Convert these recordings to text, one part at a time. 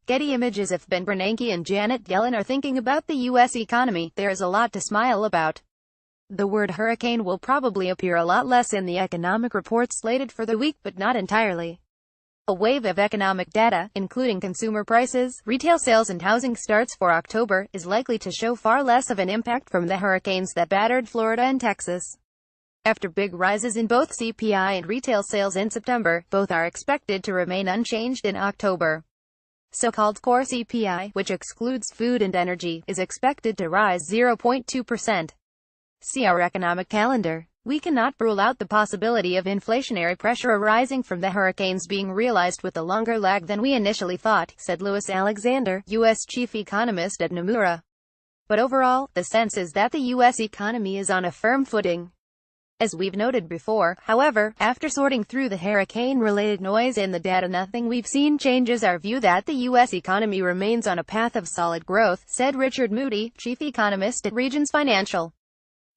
Getty Images. If Bernanke and Janet Yellen are thinking about the U.S. economy, there is a lot to smile about. The word hurricane will probably appear a lot less in the economic reports slated for the week, but not entirely. A wave of economic data, including consumer prices, retail sales and housing starts for October, is likely to show far less of an impact from the hurricanes that battered Florida and Texas. After big rises in both CPI and retail sales in September, both are expected to remain unchanged in October. So-called core CPI, which excludes food and energy, is expected to rise 0.2%. See our economic calendar. We cannot rule out the possibility of inflationary pressure arising from the hurricanes being realized with a longer lag than we initially thought, said Louis Alexander, U.S. chief economist at Nomura. But overall, the sense is that the U.S. economy is on a firm footing. As we've noted before, however, after sorting through the hurricane-related noise in the data, nothing we've seen changes our view that the U.S. economy remains on a path of solid growth, said Richard Moody, chief economist at Regions Financial.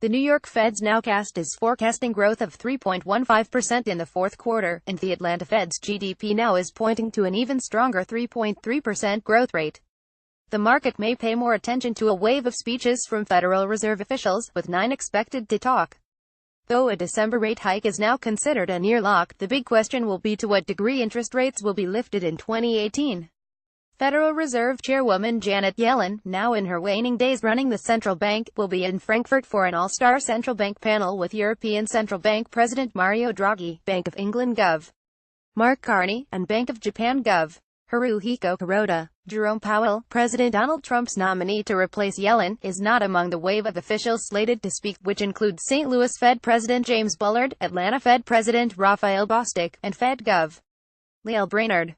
The New York Fed's nowcast is forecasting growth of 3.15% in the fourth quarter, and the Atlanta Fed's GDP now is pointing to an even stronger 3.3% growth rate. The market may pay more attention to a wave of speeches from Federal Reserve officials, with 9 expected to talk. Though a December rate hike is now considered a near lock, the big question will be to what degree interest rates will be lifted in 2018. Federal Reserve Chairwoman Janet Yellen, now in her waning days running the central bank, will be in Frankfurt for an all-star central bank panel with European Central Bank President Mario Draghi, Bank of England Gov. Mark Carney, and Bank of Japan Gov. Haruhiko Kuroda. Jerome Powell, President Donald Trump's nominee to replace Yellen, is not among the wave of officials slated to speak, which include St. Louis Fed President James Bullard, Atlanta Fed President Raphael Bostic, and Fed Gov. Lael Brainard.